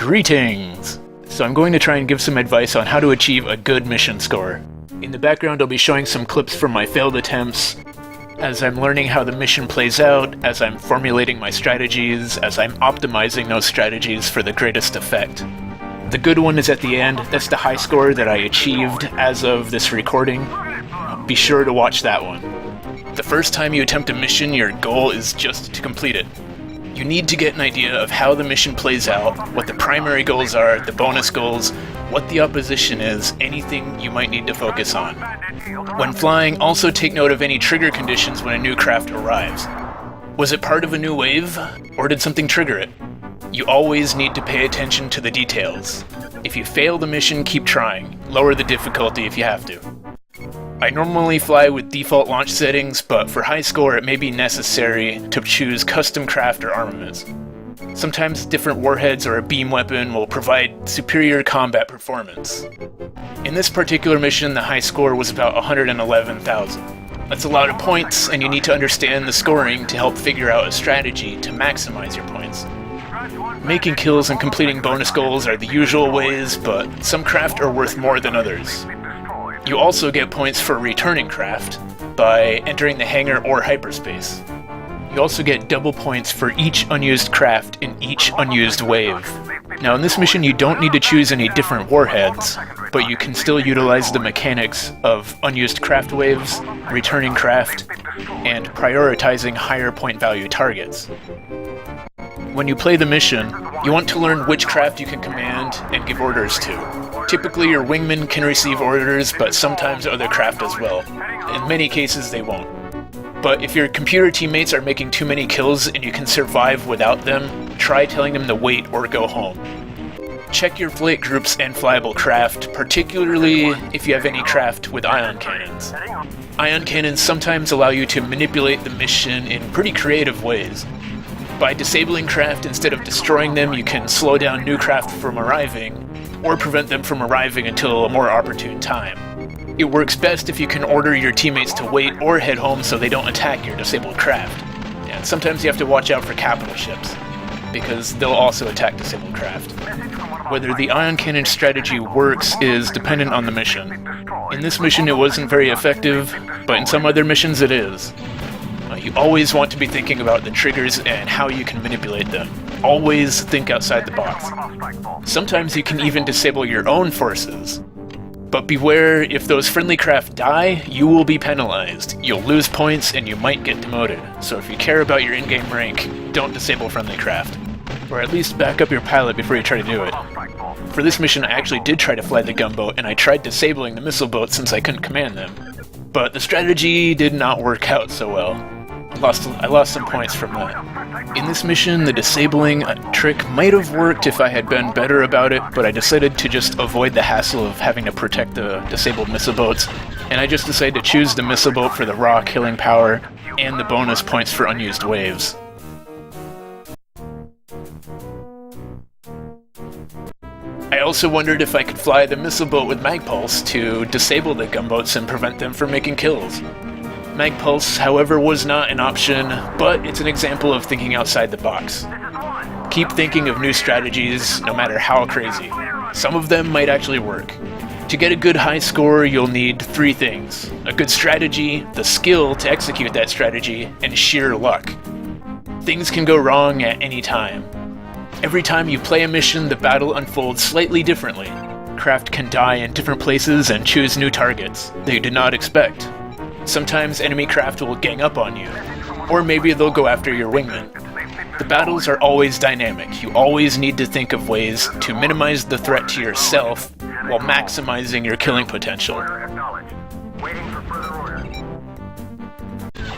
Greetings! So I'm going to try and give some advice on how to achieve a good mission score. In the background I'll be showing some clips from my failed attempts, as I'm learning how the mission plays out, as I'm formulating my strategies, as I'm optimizing those strategies for the greatest effect. The good one is at the end. That's the high score that I achieved as of this recording. Be sure to watch that one. The first time you attempt a mission, your goal is just to complete it. You need to get an idea of how the mission plays out, what the primary goals are, the bonus goals, what the opposition is, anything you might need to focus on. When flying, also take note of any trigger conditions when a new craft arrives. Was it part of a new wave, or did something trigger it? You always need to pay attention to the details. If you fail the mission, keep trying. Lower the difficulty if you have to. I normally fly with default launch settings, but for high score it may be necessary to choose custom craft or armaments. Sometimes different warheads or a beam weapon will provide superior combat performance. In this particular mission, the high score was about 111,000. That's a lot of points, and you need to understand the scoring to help figure out a strategy to maximize your points. Making kills and completing bonus goals are the usual ways, but some craft are worth more than others. You also get points for returning craft by entering the hangar or hyperspace. You also get double points for each unused craft in each unused wave. Now in this mission you don't need to choose any different warheads, but you can still utilize the mechanics of unused craft waves, returning craft, and prioritizing higher point value targets. When you play the mission, you want to learn which craft you can command and give orders to. Typically your wingman can receive orders, but sometimes other craft as well. In many cases they won't. But if your computer teammates are making too many kills and you can survive without them, try telling them to wait or go home. Check your flight groups and flyable craft, particularly if you have any craft with ion cannons. Ion cannons sometimes allow you to manipulate the mission in pretty creative ways. By disabling craft instead of destroying them, you can slow down new craft from arriving, or prevent them from arriving until a more opportune time. It works best if you can order your teammates to wait or head home so they don't attack your disabled craft. And sometimes you have to watch out for capital ships, because they'll also attack disabled craft. Whether the ion cannon strategy works is dependent on the mission. In this mission it wasn't very effective, but in some other missions it is. You always want to be thinking about the triggers and how you can manipulate them. Always think outside the box. Sometimes you can even disable your own forces. But beware, if those friendly craft die, you will be penalized. You'll lose points and you might get demoted. So if you care about your in-game rank, don't disable friendly craft. Or at least back up your pilot before you try to do it. For this mission I actually did try to fly the gunboat, and I tried disabling the missile boat since I couldn't command them. But the strategy did not work out so well. I lost some points from that. In this mission, the disabling trick might have worked if I had been better about it, but I decided to just avoid the hassle of having to protect the disabled missile boats, and I just decided to choose the missile boat for the raw killing power and the bonus points for unused waves. I also wondered if I could fly the missile boat with mag pulse to disable the gunboats and prevent them from making kills. Mag pulse, however, was not an option, but it's an example of thinking outside the box. Keep thinking of new strategies, no matter how crazy. Some of them might actually work. To get a good high score, you'll need 3 things: a good strategy, the skill to execute that strategy, and sheer luck. Things can go wrong at any time. Every time you play a mission, the battle unfolds slightly differently. Craft can die in different places and choose new targets that you did not expect. Sometimes enemy craft will gang up on you, or maybe they'll go after your wingman. The battles are always dynamic. You always need to think of ways to minimize the threat to yourself while maximizing your killing potential.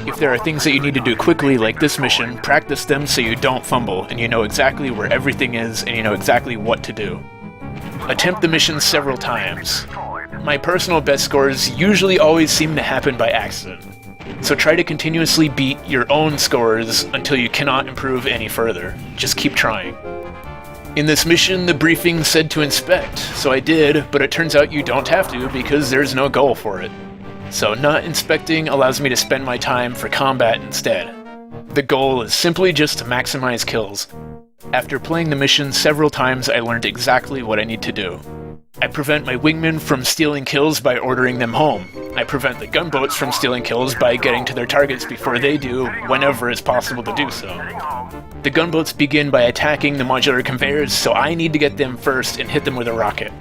If there are things that you need to do quickly, like this mission, practice them so you don't fumble, and you know exactly where everything is, and you know exactly what to do. Attempt the mission several times. My personal best scores usually always seem to happen by accident, so try to continuously beat your own scores until you cannot improve any further. Just keep trying. In this mission, the briefing said to inspect, so I did, but it turns out you don't have to because there's no goal for it. So not inspecting allows me to spend my time for combat instead. The goal is simply just to maximize kills. After playing the mission several times, I learned exactly what I need to do. I prevent my wingmen from stealing kills by ordering them home. I prevent the gunboats from stealing kills by getting to their targets before they do, whenever it's possible to do so. The gunboats begin by attacking the modular conveyors, so I need to get them first and hit them with a rocket.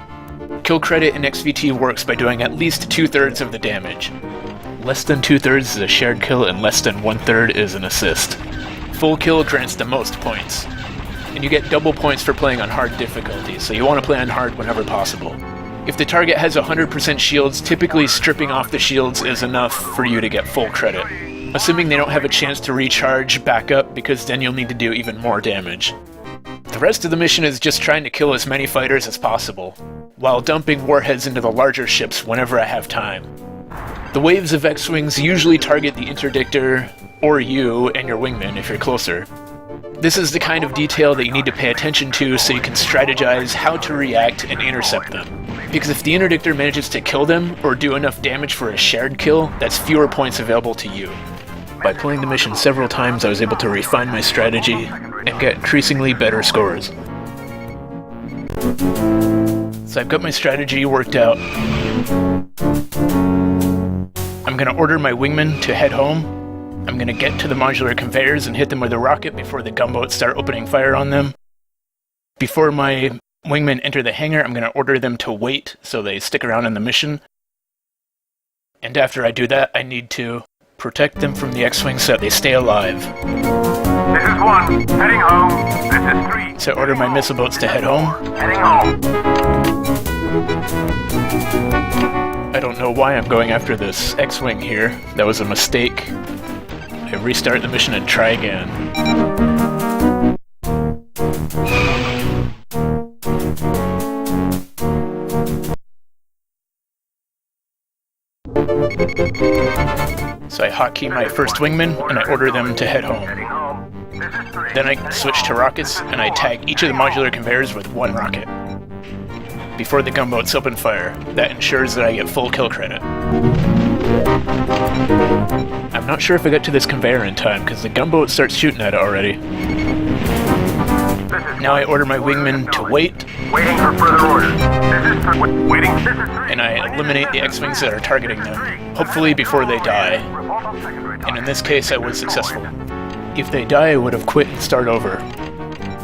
Kill credit in XvT works by doing at least 2/3 of the damage. Less than 2/3 is a shared kill and less than 1/3 is an assist. Full kill grants the most points. And you get double points for playing on hard difficulty, so you want to play on hard whenever possible. If the target has 100% shields, typically stripping off the shields is enough for you to get full credit. Assuming they don't have a chance to recharge back up, because then you'll need to do even more damage. The rest of the mission is just trying to kill as many fighters as possible, while dumping warheads into the larger ships whenever I have time. The waves of X-Wings usually target the interdictor, or you and your wingman if you're closer. This is the kind of detail that you need to pay attention to so you can strategize how to react and intercept them. Because if the interdictor manages to kill them, or do enough damage for a shared kill, that's fewer points available to you. By playing the mission several times, I was able to refine my strategy and get increasingly better scores. So I've got my strategy worked out. I'm going to order my wingmen to head home. I'm going to get to the modular conveyors and hit them with a rocket before the gunboats start opening fire on them. Before my wingmen enter the hangar, I'm going to order them to wait so they stick around in the mission. And after I do that, I need to protect them from the X-Wings so that they stay alive. This is 1, heading home. This is 3. So I order my missile boats to head home. Heading home. I don't know why I'm going after this X-Wing here. That was a mistake. I restart the mission and try again. So I hotkey my first wingman and I order them to head home. Then I switch to rockets and I tag each of the modular conveyors with 1 rocket. Before the gunboats open fire, that ensures that I get full kill credit. I'm not sure if I got to this conveyor in time, because the gunboat starts shooting at it already. Now I order my wingmen to wait. Waiting for further orders. Waiting. And I eliminate the X-Wings that are targeting them, hopefully before they die. And in this case, I was successful. If they die, I would have quit and start over.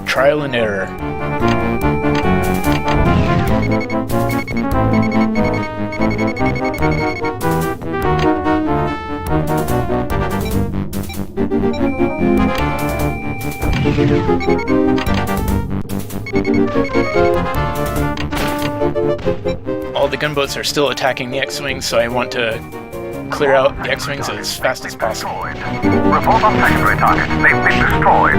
Trial and error. All the gunboats are still attacking the X-Wings, so I want to clear out the X-Wings as fast as possible. Report on secondary targets. They've been destroyed.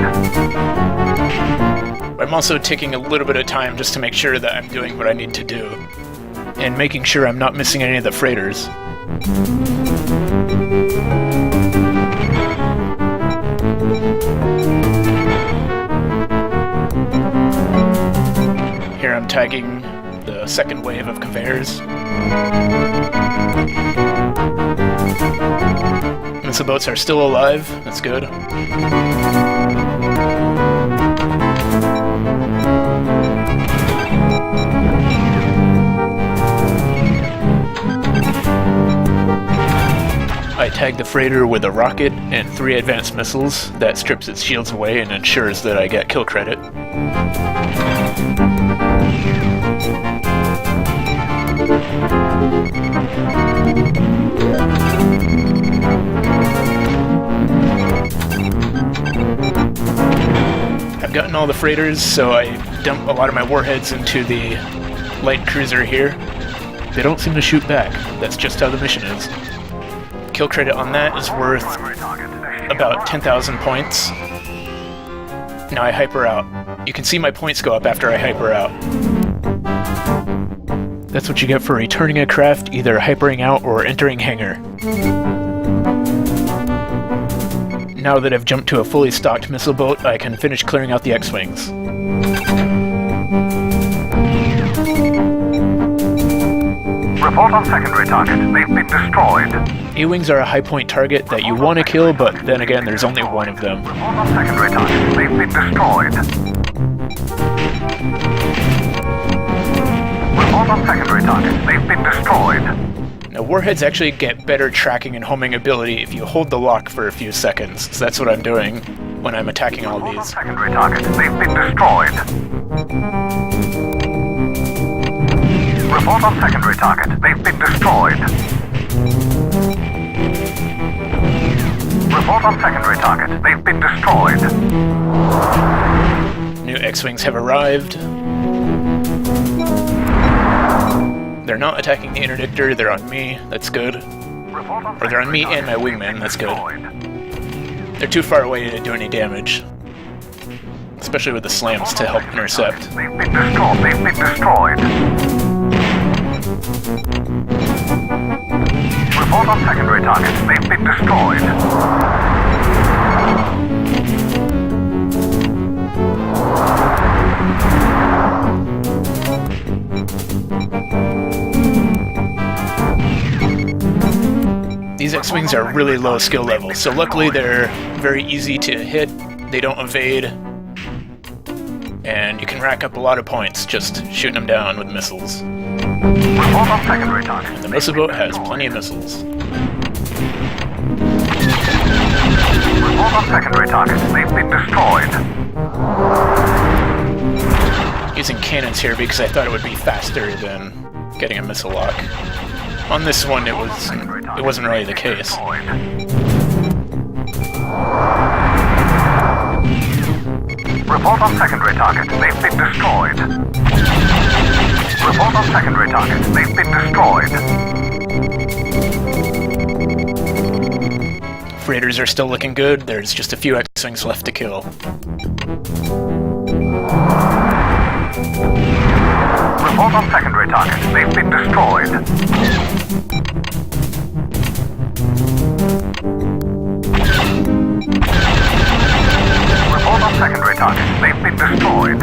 I'm also taking a little bit of time just to make sure that I'm doing what I need to do, and making sure I'm not missing any of the freighters. Here I'm tagging the second wave of conveyors. Missile boats are still alive, that's good. I tag the freighter with a rocket and 3 advanced missiles that strips its shields away and ensures that I get kill credit. I've gotten all the freighters, so I dump a lot of my warheads into the light cruiser here. They don't seem to shoot back. That's just how the mission is. Kill credit on that is worth about 10,000 points. Now I hyper out. You can see my points go up after I hyper out. That's what you get for returning a craft, either hypering out or entering hangar. Now that I've jumped to a fully stocked missile boat, I can finish clearing out the X-Wings. Report on secondary targets. They've been destroyed. A-Wings are a high point target that you want to kill, but then again, there's only 1 of them. Report on secondary targets. They've been destroyed. Report on secondary targets. They've been destroyed. Now, warheads actually get better tracking and homing ability if you hold the lock for a few seconds, so that's what I'm doing when I'm attacking all Report on these. secondary targets. They've been destroyed. Report on secondary targets. They've been destroyed. Report on secondary targets. They've been destroyed. New X-Wings have arrived. They're not attacking the interdictor, they're on me, that's good. Or they're on me and my wingman, that's good. They're too far away to do any damage. Especially with the slams to help intercept. They've been destroyed. They've been destroyed. Report on secondary targets. They've been destroyed. These X-Wings are really low skill level, so luckily they're very easy to hit, they don't evade, and you can rack up a lot of points just shooting them down with missiles. Report on secondary targets. And the missile boat has plenty of missiles. Report on secondary targets. They've been destroyed. Using cannons here because I thought it would be faster than getting a missile lock. On this one, it wasn't really the case. Report on secondary targets. They've been destroyed. Report on secondary targets. They've been destroyed. Freighters are still looking good. There's just a few X-Wings left to kill. Report on secondary targets. They've been destroyed. Report on secondary targets. They've been destroyed.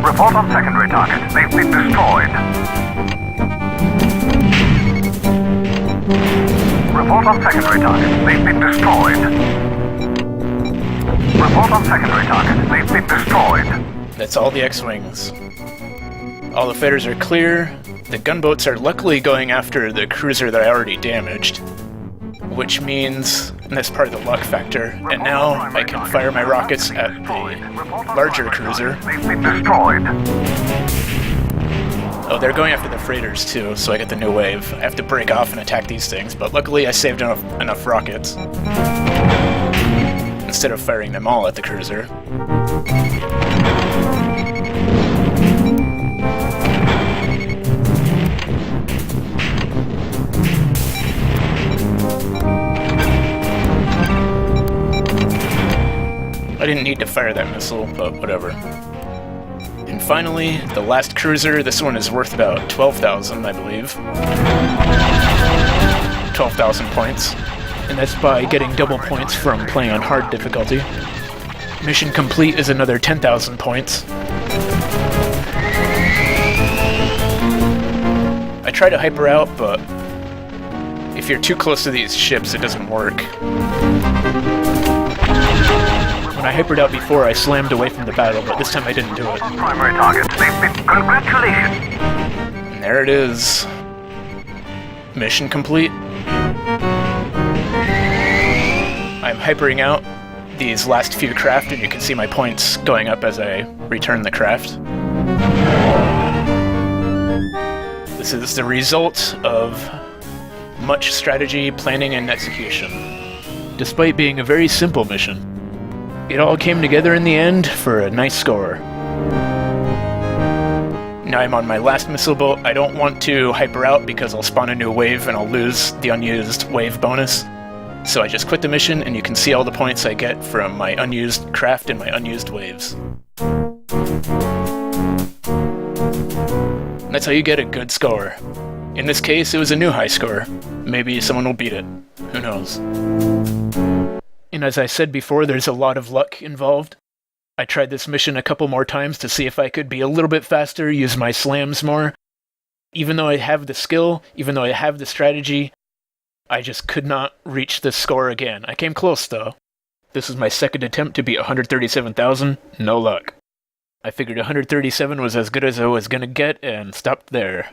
Report on secondary targets. They've been destroyed. Report on secondary targets. They've been destroyed. Report on secondary targets. They've been destroyed. That's all the X-Wings. All the fighters are clear. The gunboats are luckily going after the cruiser that I already damaged, which means, and that's part of the luck factor, and now I can fire my rockets at the larger cruiser. They've been destroyed. Oh, they're going after the freighters too, so I get the new wave. I have to break off and attack these things, but luckily I saved enough rockets instead of firing them all at the cruiser. I didn't need to fire that missile, but whatever. And finally, the last cruiser. This one is worth about 12,000, I believe. 12,000 points. And that's by getting double points from playing on hard difficulty. Mission complete is another 10,000 points. I try to hyper out, but if you're too close to these ships, it doesn't work. When I hypered out before, I slammed away from the battle, but this time I didn't do it. Primary targets. They've been. Congratulations. And there it is. Mission complete. I'm hypering out these last few craft, and you can see my points going up as I return the craft. This is the result of much strategy, planning, and execution. Despite being a very simple mission, it all came together in the end for a nice score. Now I'm on my last missile boat. I don't want to hyper out because I'll spawn a new wave and I'll lose the unused wave bonus. So I just quit the mission, and you can see all the points I get from my unused craft and my unused waves. That's how you get a good score. In this case, it was a new high score. Maybe someone will beat it. Who knows? And as I said before, there's a lot of luck involved. I tried this mission a couple more times to see if I could be a little bit faster, use my slams more. Even though I have the skill, even though I have the strategy, I just could not reach this score again. I came close though. This is my second attempt to beat 137,000, no luck. I figured 137 was as good as I was gonna get and stopped there.